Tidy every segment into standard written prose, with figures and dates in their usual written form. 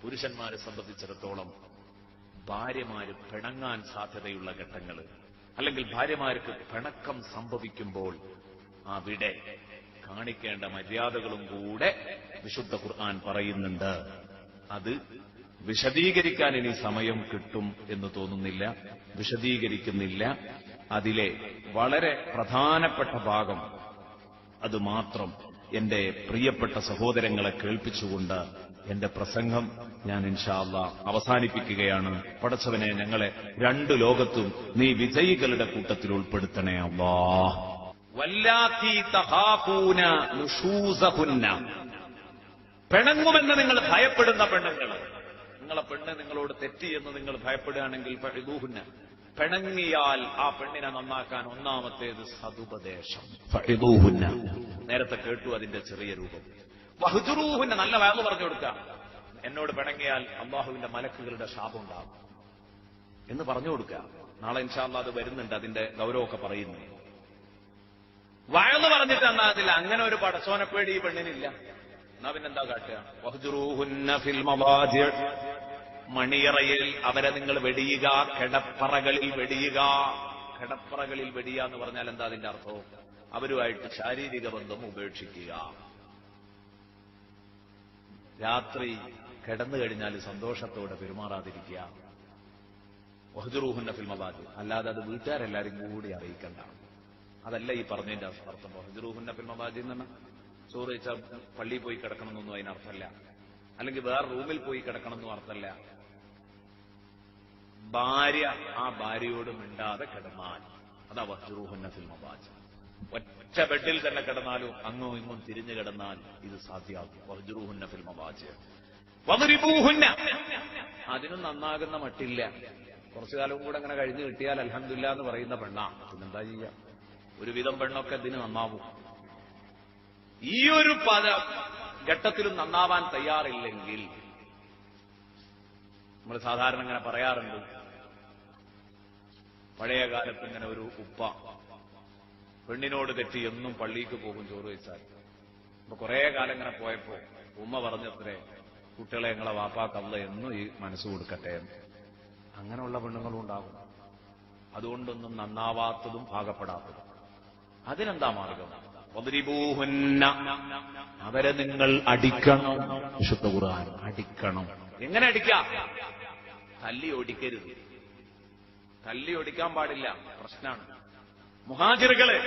പുരുഷന്മാരെ സംബന്ധിച്ചിടത്തോളം ഭാര്യമാര് പിണങ്ങാൻ സാധ്യതയുള്ള ഘട്ടങ്ങൾ, അല്ലെങ്കിൽ ഭാര്യമാർക്ക് പിണക്കം സംഭവിക്കുമ്പോൾ അവിടെ കാണിക്കേണ്ട മര്യാദകളും കൂടെ വിശുദ്ധ ഖുർആൻ പറയുന്നുണ്ട്. അത് വിശദീകരിക്കാൻ ഇനി സമയം കിട്ടും എന്ന് തോന്നുന്നില്ല, വിശദീകരിക്കുന്നില്ല. അതിലെ വളരെ പ്രധാനപ്പെട്ട ഭാഗം അത് മാത്രം എന്റെ പ്രിയപ്പെട്ട സഹോദരങ്ങളെ കേൾപ്പിച്ചുകൊണ്ട് എന്റെ പ്രസംഗം ഞാൻ ഇൻഷാ അല്ലാഹ് അവസാനിപ്പിക്കുകയാണ്. പടച്ചവനെ, ഞങ്ങളെ രണ്ടു ലോകത്തും നീ വിജയികളുടെ കൂട്ടത്തിൽ ഉൾപ്പെടുത്തണേ അല്ലാഹ്. വല്ലാത്തി തഖാഫൂന നുശൂസഹുന്ന, പിണങ്ങുമെന്ന് നിങ്ങൾ ഭയപ്പെടുന്ന പെണ്ണുങ്ങൾ, നിങ്ങളെ പെണ്ണ് നിങ്ങളോട് തെറ്റിയെന്ന് നിങ്ങൾ ഭയപ്പെടുകയാണെങ്കിൽ ഫഇദൂഹുന്ന, പിണങ്ങിയാൽ ആ പെണ്ണിനെ നന്നാക്കാൻ ഒന്നാമത്തേത് സതുപദേശം. ഫഇദൂഹുന്ന, നേരത്തെ കേട്ടു അതിന്റെ ചെറിയ രൂപം. വഹ്ജുറൂഹുന്ന, നല്ല വാക്ക് പറഞ്ഞു കൊടുക്കുക. എന്നോട് പിണങ്ങിയാൽ അല്ലാഹുവിന്റെ മലക്കുകളുടെ ശാപം ഉണ്ടാകും എന്ന് പറഞ്ഞു കൊടുക്കുക. നാളെ ഇൻഷാ അല്ലാഹ് അത് വരുന്നുണ്ട്, അതിന്റെ ഗൗരവമൊക്കെ പറയുന്നു. വയന്ന് പറഞ്ഞിട്ട് എന്നാ അതിൽ അങ്ങനെ ഒരു പടച്ചോനപ്പേടി ഈ പെണ്ണിനില്ല. എന്നാ പിന്നെന്താ കാട്ടുക? വഹ്ജുറൂഹുന്ന ഫിൽ മവാജിഅ്, മണിയറയിൽ അവരെ നിങ്ങൾ വെടിയുക, കിടപ്പറകളിൽ വെടിയുക. കിടപ്പറകളിൽ വെടിയുക എന്ന് പറഞ്ഞാൽ എന്താ അതിന്റെ അർത്ഥവും? അവരുമായിട്ട് ശാരീരിക ബന്ധം ഉപേക്ഷിക്കുക. രാത്രി കിടന്നു കഴിഞ്ഞാൽ സന്തോഷത്തോടെ പെരുമാറാതിരിക്കുക. വഹ്ജുറൂഹുന്ന ഫിൽ മവാജിഅ്, അല്ലാതെ അത് വീട്ടുകാരെല്ലാരും കൂടി അറിയിക്കണ്ട. അതല്ല ഈ പറഞ്ഞതിന്റെ അർത്ഥം. വഹ്ജുറൂഹുന്ന ഫിൽ മവാജിഅ് എന്ന് പറഞ്ഞാൽ ചോറ് വെച്ചാൽ പള്ളിയിൽ പോയി കിടക്കണമെന്നൊന്നും അതിനർത്ഥമല്ല, അല്ലെങ്കിൽ വേറെ റൂമിൽ പോയി കിടക്കണമെന്നും അർത്ഥമല്ല. ഭാര്യ ആ ഭാര്യയോട് മിണ്ടാതെ കിടന്നാൽ അതാ വഹ്ജുറൂഹുന്ന ഫിൽ മവാജിഅ്. ഒറ്റ ബെഡിൽ തന്നെ കിടന്നാലും അങ്ങും ഇങ്ങും തിരിഞ്ഞു കിടന്നാൽ ഇത് സാധ്യമാകും. വഹ്ജുറൂഹുന്ന ഫിൽ മവാജിഅ്. വദ്രിബൂഹുന്ന, അതിനും നന്നാകുന്ന മട്ടില്ല. കുറച്ചു കാലവും കൂടെ അങ്ങനെ കഴിഞ്ഞു കിട്ടിയാൽ അൽഹംദുലില്ലാഹ് എന്ന് പറയുന്ന പെണ്ണാ. പിന്നെന്താ ചെയ്യുക? ഒരുവിധം പെണ്ണൊക്കെ ഇതിന് നന്നാവും. ഈ ഒരു ഘട്ടത്തിലും നന്നാവാൻ തയ്യാറില്ലെങ്കിൽ നമ്മൾ സാധാരണ ഇങ്ങനെ പറയാറുണ്ട്, പഴയ കാലത്ത് ഇങ്ങനെ ഒരു ഉപ്പ പെണ്ണിനോട് തെറ്റി എന്നും പള്ളിക്ക് പോകും ചോറ് വെച്ചാൽ. അപ്പൊ കുറെ കാലം ഇങ്ങനെ പോയപ്പോ ഉമ്മ പറഞ്ഞത്രേ, കുട്ടികളെ ഞങ്ങളെ വാപ്പാക്കല്ല എന്നും ഈ മനസ്സ് കൊടുക്കട്ടെ. അങ്ങനെയുള്ള പെണ്ണുങ്ങളും ഉണ്ടാകും. അതുകൊണ്ടൊന്നും നന്നാവാത്തതും പാകപ്പെടാത്തതും. അതിനെന്താ മാർഗം? വദ്രിബൂഹുന്ന, അവരെ നിങ്ങൾ അടിക്കണം. വിശുദ്ധ ഖുർആൻ അടിക്കണം. എങ്ങനെ അടിക്കാം? തല്ലി ഓടിക്കരുത്. തല്ലി ഓടിക്കാൻ പാടില്ല, പ്രശ്നമാണ്. മുഹാജിറുകള്,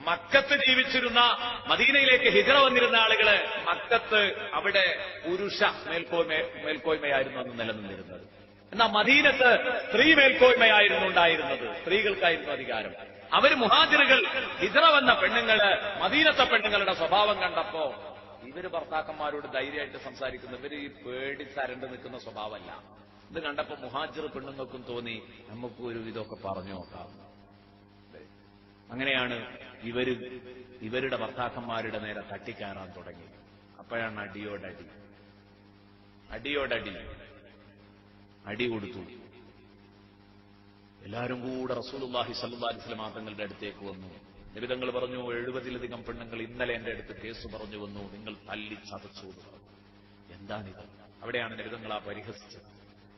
മക്കത്ത് ജീവിച്ചിരുന്ന, മദീനയിലേക്ക് ഹിജ്റ വന്നിരുന്ന ആളുകള്, മക്കത്ത് അവിടെ പുരുഷ മേൽക്കോയ്മയായിരുന്നു അന്ന് നിലനിന്നിരുന്നത്. എന്നാൽ മദീനത്ത് സ്ത്രീ മേൽക്കോയ്മയായിരുന്നു ഉണ്ടായിരുന്നത്. സ്ത്രീകൾക്കായിരുന്നു അധികാരം. അവര് മുഹാജിറുകൾ, ഹിജ്റ വന്ന പെണ്ണുങ്ങള്, മദീനത്തെ പെണ്ണുങ്ങളുടെ സ്വഭാവം കണ്ടപ്പോ ഇവര് ഭർത്താക്കന്മാരോട് ധൈര്യമായിട്ട് സംസാരിക്കുന്നു. ഇവര് ഈ പേടി തരണ്ട് നിൽക്കുന്ന സ്വഭാവമല്ല. ഇത് കണ്ടപ്പോ മുഹാജിർ പെണ്ണുങ്ങൾക്കും തോന്നി, നമുക്ക് ഒരു ഇതൊക്കെ പറഞ്ഞു നോക്കാം. അങ്ങനെയാണ് ഇവരുടെ ഭർത്താക്കന്മാരുടെ നേരെ തട്ടിക്കയറാൻ തുടങ്ങി. അപ്പോഴാണ് അടിയോടടി അടി കൊടുത്തു. എല്ലാവരും കൂടെ റസൂലുള്ളാഹി സ്വല്ലല്ലാഹു അലൈഹി വസല്ലം തങ്ങളുടെ അടുത്തേക്ക് വന്നു. നബി തങ്ങൾ പറഞ്ഞു, 70-ലധികം പെണ്ണുങ്ങൾ ഇന്നലെ എന്റെ അടുത്ത് കേസ് പറഞ്ഞു വന്നു, നിങ്ങൾ തല്ലി ചതച്ചു. എന്താണിത്? അവിടെയാണ് നബി തങ്ങൾ ആ പരിഹസിച്ചത്.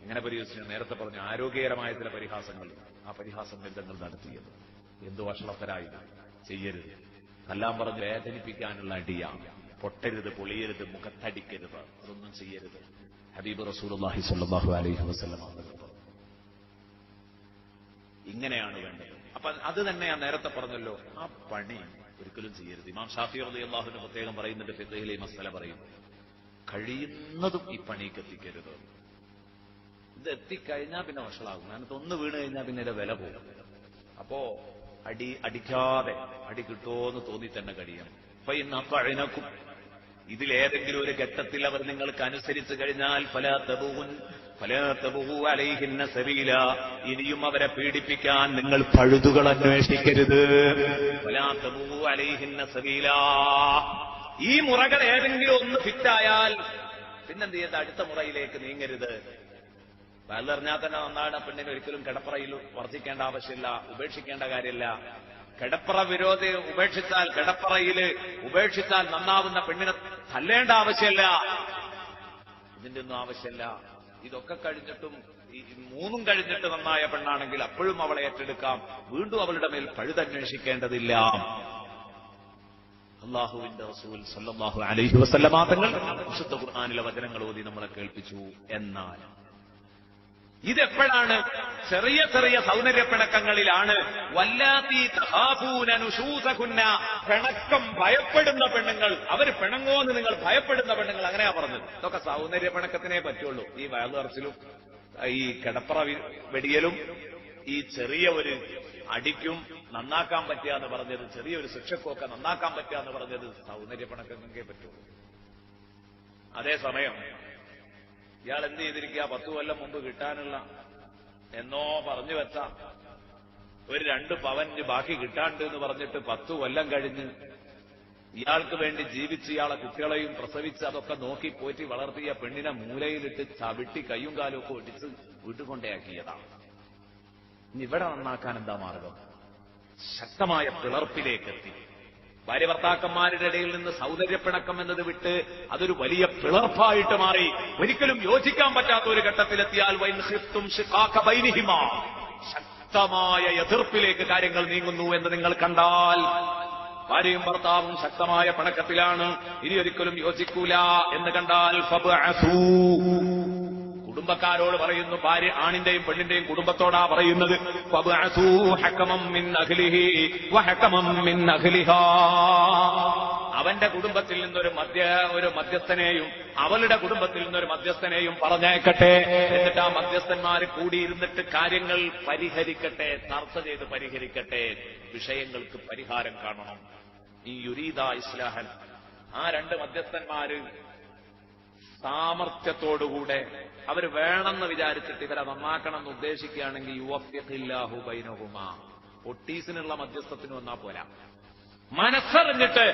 എങ്ങനെ പരിഹസിച്ചു? നേരത്തെ പറഞ്ഞു ആരോഗ്യകരമായ ചില പരിഹാസങ്ങൾ. ആ പരിഹാസം നബി തങ്ങൾ നടത്തിയത് എന്തു വഷളത്തരായി ചെയ്യരുത്. എല്ലാം പറഞ്ഞ് വേദനിപ്പിക്കാനുള്ള അടിയാണ്. പൊട്ടരുത്, പൊളിയരുത്, മുഖത്തടിക്കരുത്, അതൊന്നും ചെയ്യരുത്. ഹബീബ് റസൂലുള്ളാഹി സ്വല്ലല്ലാഹു അലൈഹി വസല്ലം ഇങ്ങനെയാണ് വേണ്ടത്. അപ്പൊ അത് തന്നെ ഞാൻ നേരത്തെ പറഞ്ഞല്ലോ, ആ പണി ഒരിക്കലും ചെയ്യരുത്. ഇമാം ഷാഫി റളിയല്ലാഹു അൻഹു പ്രത്യേകം പറയുന്നുണ്ട്, ഫിഖ്ഹിലെ മസ്അല പറയും, കഴിയുന്നതും ഈ പണിക്ക് എത്തിക്കരുത്. ഇത് എത്തിക്കഴിഞ്ഞാൽ പിന്നെ വഷളാകും. അതിനകത്ത് ഒന്ന് വീണ് കഴിഞ്ഞാൽ പിന്നെ ഇതിന്റെ വില പോകും. അപ്പോ അടിക്കാതെ അടി കിട്ടുമോന്ന് തോന്നി തന്നെ കഴിയണം. ഫൈനഖഅനകും, ഇതിലേതെങ്കിലും ഒരു ഘട്ടത്തിൽ അവർ നിങ്ങൾക്ക് അനുസരിച്ച് കഴിഞ്ഞാൽ ഫലാ തബൂ അലൈഹിന്ന സബീല, ഇനിയും അവരെ പീഡിപ്പിക്കാൻ നിങ്ങൾ പഴുതുകൾ അന്വേഷിക്കരുത്. ഫലാ തബൂ അലൈഹിന്ന സബീല, ഈ മുറകൾ ഏതെങ്കിലും ഒന്ന് ഫിറ്റായാൽ പിന്നെന്ത് ചെയ്ത് അടുത്ത മുറയിലേക്ക് നീങ്ങരുത്. പലറിഞ്ഞാൽ തന്നെ നന്നാണ്. പെണ്ണിന് ഒരിക്കലും കിടപ്പറയിൽ വർദ്ധിക്കേണ്ട ആവശ്യമില്ല, ഉപേക്ഷിക്കേണ്ട കാര്യമില്ല. കിടപ്പറ വിരോധി ഉപേക്ഷിച്ചാൽ നന്നാവുന്ന പെണ്ണിനെ തല്ലേണ്ട ആവശ്യമില്ല. ഇതിന്റെ ഒന്നും ആവശ്യമില്ല. ഇതൊക്കെ കഴിഞ്ഞിട്ടും മൂന്നും കഴിഞ്ഞിട്ട് നന്നായ പെണ്ണാണെങ്കിൽ അപ്പോഴും അവളെ ഏറ്റെടുക്കാം, വീണ്ടും അവളുടെ മേൽ പഴുതന്വേഷിക്കേണ്ടതില്ല. അല്ലാഹുവിന്റെ റസൂൽ സല്ലല്ലാഹു അലൈഹി വസല്ലമ തങ്ങൾ വിശുദ്ധ ഖുർആനിലെ വചനങ്ങൾ ഓതി നമ്മളെ കേൾപ്പിച്ചു. എന്നാൽ ഇതെപ്പോഴാണ്? ചെറിയ ചെറിയ സൗന്ദര്യപ്പിണക്കങ്ങളിലാണ്. വല്ലാത്തി തഖാഫൂന നുശൂസകുന്ന, പിണക്കം ഭയപ്പെടുന്ന പെണ്ണുങ്ങൾ, അവർ പിണങ്ങോന്ന് നിങ്ങൾ ഭയപ്പെടുന്ന പെണ്ണുങ്ങൾ, അങ്ങനെയാ പറഞ്ഞത്. ഇതൊക്കെ സൗന്ദര്യപ്പിണക്കത്തിനേ പറ്റുള്ളൂ. ഈ വയലുറച്ചിലും ഈ കിടപ്പറ വെടിയലും ഈ ചെറിയ ഒരു അടിക്കും നന്നാക്കാൻ പറ്റുകയെന്ന് പറഞ്ഞത്, ചെറിയൊരു ശിക്ഷക്കൊക്കെ നന്നാക്കാൻ പറ്റുകയെന്ന് പറഞ്ഞത് സൗന്ദര്യപ്പിണക്കങ്ങൾക്കേ പറ്റുള്ളൂ. അതേസമയം ഇയാൾ എന്ത് ചെയ്തിരിക്കുക? 10 കൊല്ലം മുമ്പ് കിട്ടാനുള്ള എന്നോ പറഞ്ഞു വെച്ച ഒരു 2 പവന് ബാക്കി കിട്ടാണ്ട് എന്ന് പറഞ്ഞിട്ട് 10 കൊല്ലം കഴിഞ്ഞ് ഇയാൾക്ക് വേണ്ടി ജീവിച്ച് ഇയാളെ കുട്ടികളെയും പ്രസവിച്ച് അതൊക്കെ നോക്കി പോറ്റി വളർത്തിയ പെണ്ണിനെ മൂലയിലിട്ട് ചവിട്ടി കയ്യും കാലും ഒക്കെ ഒടിച്ച് വീട്ടിൽ കൊണ്ടേയാക്കിയതാണ്. ഇനി ഇവിടെ നന്നാക്കാൻ എന്താ മാർഗം? ശക്തമായ പിളർപ്പിലേക്കെത്തി. ഭാര്യ ഭർത്താക്കന്മാരുടെ ഇടയിൽ നിന്ന് സൗന്ദര്യപ്പിണക്കം എന്നത് വിട്ട് അതൊരു വലിയ പിളർപ്പായിട്ട് മാറി. ഒരിക്കലും യോജിക്കാൻ പറ്റാത്ത ഒരു ഘട്ടത്തിലെത്തിയാൽ ശക്തമായ എതിർപ്പിലേക്ക് കാര്യങ്ങൾ നീങ്ങുന്നു എന്ന് നിങ്ങൾ കണ്ടാൽ, ഭാര്യയും ഭർത്താവും ശക്തമായ പിണക്കത്തിലാണ്, ഇനി ഒരിക്കലും യോജിക്കൂല എന്ന് കണ്ടാൽ ഫബ്അസൂ, കുടുംബക്കാരോട് പറയുന്നു. ഭാര്യ ആണിന്റെയും പെണ്ണിന്റെയും കുടുംബത്തോടാ പറയുന്നത്. ഫബ്അസൂ ഹകമൻ മിൻ അഹ്ലിഹി വഹകമൻ മിൻ അഹ്ലിഹാ, അവന്റെ കുടുംബത്തിൽ നിന്നൊരു മധ്യസ്ഥനെയും അവളുടെ കുടുംബത്തിൽ നിന്നൊരു മധ്യസ്ഥനെയും പറഞ്ഞേക്കട്ടെ. എന്നിട്ട് ആ മധ്യസ്ഥന്മാര് കൂടിയിരുന്നിട്ട് കാര്യങ്ങൾ പരിഹരിക്കട്ടെ, ചർച്ച ചെയ്ത് പരിഹരിക്കട്ടെ, വിഷയങ്ങൾക്ക് പരിഹാരം കാണണം. ഈ യുരീദ ഇസ്ലാഹൻ, ആ 2 മധ്യസ്ഥന്മാര് സാമർത്ഥ്യത്തോടുകൂടെ അവർ വേണമെന്ന് വിചാരിച്ചിട്ട് ഇവരെ നന്നാക്കണം എന്ന് ഉദ്ദേശിക്കുകയാണെങ്കിൽ യുവഫ്യഖില്ലാഹു ബൈനഹുമാ, ഒട്ടീസിനുള്ള മധ്യസ്ഥത്തിന് വന്നാ പോരാ. മനസ്സറിഞ്ഞിട്ട്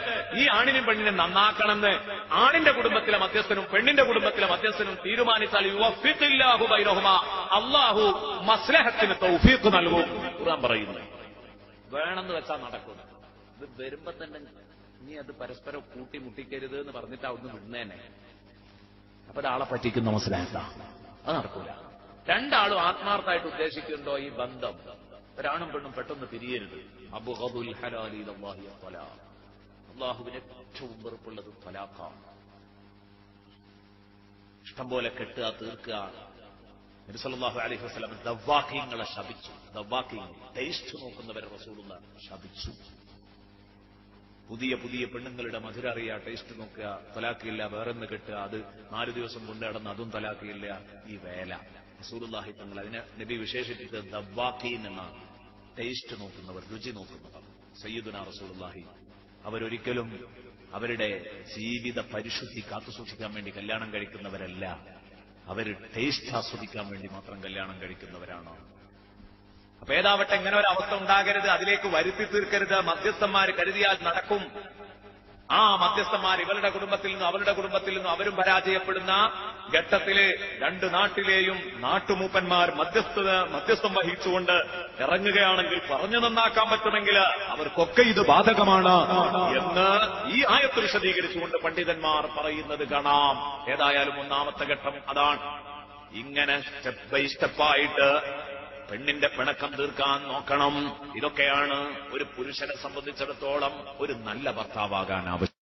ഈ ആണിനും പെണ്ണിനും നന്നാക്കണമെന്ന് ആണിന്റെ കുടുംബത്തിലെ മധ്യസ്ഥനും പെണ്ണിന്റെ കുടുംബത്തിലെ മധ്യസ്ഥനും തീരുമാനിച്ചാൽ യുവഫ്യഖില്ലാഹു ബൈനഹുമാ, അല്ലാഹു മസ്ലഹത്തിന് തൗഫീഖ് നൽകും. ഖുർആൻ പറയുന്നു. വേണമെന്ന് വെച്ചാൽ നടക്കും. ഇത് വരുമ്പോ തന്നെ നീ അത് പരസ്പരം കൂട്ടിമുട്ടിക്കരുത് എന്ന് പറഞ്ഞിട്ട് അവിടുന്ന് വിടുന്നേനെ. അപ്പൊ ഒരാളെ പറ്റിക്കുന്ന മനസ്സിലാക്കാം, അത് നടക്കൂല. 2 ആളും ആത്മാർത്ഥമായിട്ട് ഉദ്ദേശിക്കുന്നുണ്ടോ ഈ ബന്ധം, ഒരാണും പെണ്ണും പെട്ടെന്ന് പിരിയരുത്. അബ്ഗദുൽ ഹലാലി ഇലല്ലാഹി അത്വലാഖ്, അല്ലാഹുവിന് ഏറ്റവും വെറുപ്പുള്ളത് തലാഖാണ്. ഇഷ്ടം പോലെ കെട്ടുക, തീർക്കുക. നബി സല്ലല്ലാഹു അലൈഹി വസല്ലം ദവ്വാഖീങ്ങളെ ശപിച്ചു. ദവ്വാഖീങ്ങൾ, ടേസ്റ്റ് നോക്കുന്നവരെ റസൂലുള്ളാഹി ശപിച്ചു. പുതിയ പുതിയ പെണ്ണുങ്ങളുടെ മധുര അറിയുക, ടേസ്റ്റ് നോക്കുക, തലാഖില്ല, വേറെന്ന് കെട്ടുക, അത് 4 ദിവസം കൊണ്ട് നടന്ന് അതും തലാഖില്ല. ഈ വേല റസൂലുള്ളാഹി തങ്ങൾ അതിനെ നബി വിശേഷിപ്പിച്ചത് ദവ്വാഖീൻ എന്നാണ്. ടേസ്റ്റ് നോക്കുന്നവർ, രുചി നോക്കുന്നവർ. സയ്യിദുനാ റസൂലുള്ളാഹി അവരൊരിക്കലും അവരുടെ ജീവിത പരിശുദ്ധി കാത്തുസൂക്ഷിക്കാൻ വേണ്ടി കല്യാണം കഴിക്കുന്നവരല്ല, അവർ ടേസ്റ്റ് ആസ്വദിക്കാൻ വേണ്ടി മാത്രം കല്യാണം കഴിക്കുന്നവരാണ്. അപ്പൊ ഏതാവട്ടെ ഇങ്ങനെ ഒരു അവസ്ഥ ഉണ്ടാകരുത്, അതിലേക്ക് വരുത്തി തീർക്കരുത്. മധ്യസ്ഥന്മാർ കരുതിയാൽ നടക്കും. ആ മധ്യസ്ഥന്മാർ ഇവരുടെ കുടുംബത്തിൽ നിന്നും അവരുടെ കുടുംബത്തിൽ നിന്നും അവരും പരാജയപ്പെടുന്ന ഘട്ടത്തില് 2 നാട്ടിലെയും നാട്ടുമൂപ്പന്മാർ മധ്യസ്ഥം വഹിച്ചുകൊണ്ട് ഇറങ്ങുകയാണെങ്കിൽ പറഞ്ഞു നന്നാക്കാൻ പറ്റുമെങ്കിൽ അവർക്കൊക്കെ ഇത് ബാധകമാണ് എന്ന് ഈ ആയത്ത് വിശദീകരിച്ചുകൊണ്ട് പണ്ഡിതന്മാർ പറയുന്നത് കാണാം. ഏതായാലും 1ാമത്തെ ഘട്ടം അതാണ്. ഇങ്ങനെ സ്റ്റെപ്പ് ബൈ സ്റ്റെപ്പായിട്ട് പെണ്ണിന്റെ പിണക്കം തീർക്കാൻ നോക്കണം. ഇതൊക്കെയാണ് ഒരു പുരുഷനെ സംബന്ധിച്ചിടത്തോളം ഒരു നല്ല ഭർത്താവാകാൻ ആവശ്യം.